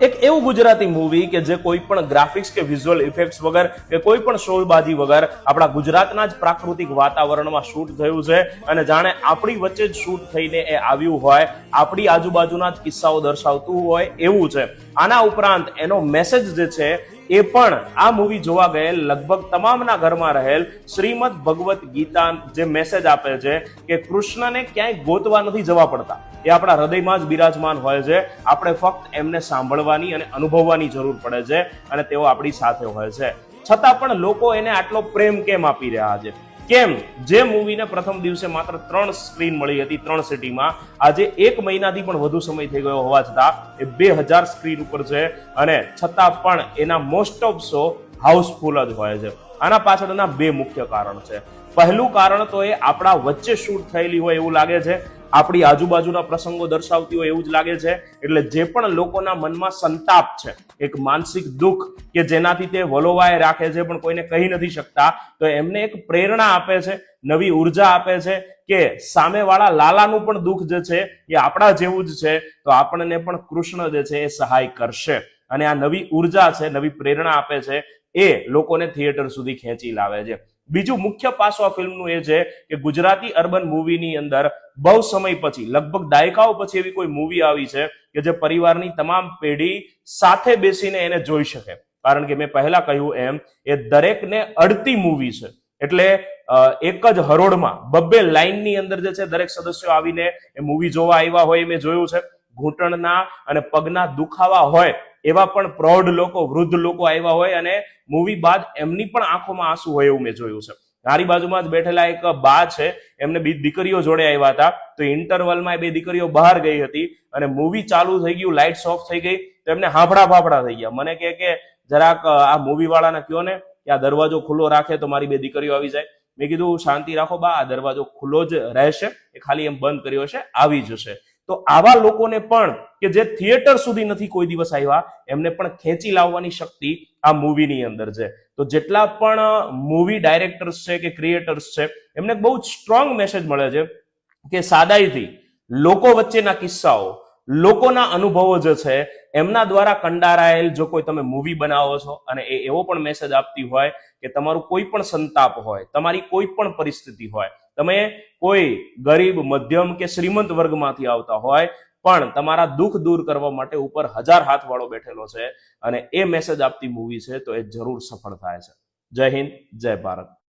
એક એવું ગુજરાતી મૂવી કે જે કોઈ પણ ગ્રાફિક્સ કે વિઝ્યુઅલ ઇફેક્ટ્સ વગર કે કોઈ પણ શોબાજી વગર આપણા ગુજરાતના જ પ્રાકૃતિક વાતાવરણમાં શૂટ થયું છે અને જાણે આપણી વચ્ચે જ શૂટ થઈને એ આવ્યું હોય, આપણી આજુબાજુના જ કિસ્સાઓ દર્શાવતું હોય એવું છે. આના ઉપરાંત એનો મેસેજ જે છે એ પણ આ મૂવી જોવા ગયેલ લગભગ તમામના ઘરમાં રહેલ શ્રીમદ ભગવત ગીતા જે મેસેજ આપે છે કે કૃષ્ણને ક્યાંય ગોતવા નથી જવા પડતા, એ આપણા હૃદયમાં જ બિરાજમાન હોય છે. આપણે ફક્ત એમને સાંભળવાની અને અનુભવવાની જરૂર પડે છે અને તેઓ આપણી સાથે હોય છે. છતાં પણ લોકો એને આટલો પ્રેમ કેમ આપી રહ્યા છે? કેમ જે મૂવીને પ્રથમ દિવસે માત્ર 3 સ્ક્રીન મળી હતી 3 સિટીમાં, આજે 1 મહિનાથી પણ વધુ સમય થઈ ગયો હોવા છતાં એ 2000 સ્ક્રીન ઉપર છે અને છતાં પણ એના મોસ્ટ ઓફ શો હાઉસફુલ જ હોય છે. આના પાછળના 2 મુખ્ય કારણ છે. પહેલું કારણ તો એ આપણા વચ્ચે શૂટ થયેલી હોય એવું લાગે છે, આપણી આજુબાજુના પ્રસંગો દર્શાવતી હોય એવું જ લાગે છે. એટલે જે પણ લોકોના મનમાં સંતાપ છે, એક માનસિક દુઃખ કે જેનાથી તે વલોવાય રાખે છે પણ કોઈને કહી નથી શકતા, તો એમને એક પ્રેરણા આપે છે, નવી ઉર્જા આપે છે કે સામેવાળા લાલાનું પણ દુઃખ જે છે એ આપણા જેવું જ છે, તો આપણને પણ કૃષ્ણ જે છે એ સહાય કરશે. અને આ નવી ઉર્જા છે, નવી પ્રેરણા આપે છે, એ લોકોને થિયેટર સુધી ખેંચી લાવે છે. બીજું મુખ્ય પાસું આ ફિલ્મનું એ છે કે ગુજરાતી અર્બન મૂવીની અંદર બહુ સમય પછી, લગભગ દાયકાઓ પછી એવી કોઈ મૂવી આવી છે કે જે પરિવારની તમામ પેઢી સાથે બેસીને એને જોઈ શકે. કારણ કે મેં પહેલા કહ્યું એમ એ દરેકને અડતી મૂવી છે. એટલે એક જ હરોળમાં 2 લાઈનની અંદર જે છે દરેક સદસ્યો આવીને એ મૂવી જોવા આવ્યા હોય મેં જોયું છે. ઘૂંટણના અને પગના દુખાવા હોય એવા પણ પ્રૌઢ લોકો, વૃદ્ધ લોકો આવ્યા હોય અને મૂવી બાદ એમની પણ આંખોમાં આંસુ હોય એવું મેં જોયું છે. મારી બાજુમાં જ બેઠેલા એક બા છે, એમને 2 દીકરીઓ જોડે આવ્યા હતા, તો ઇન્ટરવલમાં એ 2 દીકરીઓ બહાર ગઈ હતી અને મૂવી ચાલુ થઈ ગયું, લાઇટ્સ ઓફ થઈ ગઈ, તો એમને હાંફડા થઈ ગયા. મને કે જરાક આ મૂવી વાળાને કહો ને કે આ દરવાજો ખુલ્લો રાખે તો મારી 2 દીકરીઓ આવી જાય. મેં કીધું શાંતિ રાખો બા, આ દરવાજો ખુલ્લો જ રહેશે, એ ખાલી એમ બંધ કર્યો છે, આવી જશે. તો આવા લોકોને પણ કે જે થિયેટર સુધી નથી કોઈ દિવસ આવ્યા, એમને પણ ખેંચી લાવવાની શક્તિ આ મૂવીની અંદર છે. તો જેટલા પણ મૂવી ડાયરેક્ટર્સ છે કે ક્રિએટર્સ છે, એમને બહુ જ સ્ટ્રોંગ મેસેજ મળે છે કે સાદાઈથી લોકો વચ્ચેના કિસ્સાઓ, લોકોના અનુભવો જે છે એમના દ્વારા કંડારાયેલ જો કોઈ તમે મૂવી બનાવો છો અને એ એવો પણ મેસેજ આપતી હોય કે તમારું કોઈ પણ સંતાપ હોય, તમારી કોઈ પણ પરિસ્થિતિ હોય, તમે કોઈ ગરીબ, મધ્યમ કે શ્રીમંત વર્ગમાંથી આવતા હોય, પણ તમારા દુઃખ દૂર કરવા માટે ઉપર 1000 હાથવાળો બેઠેલો છે અને એ મેસેજ આપતી મૂવી છે, તો એ જરૂર સફળ થાય છે. જય હિન્દ, જય ભારત.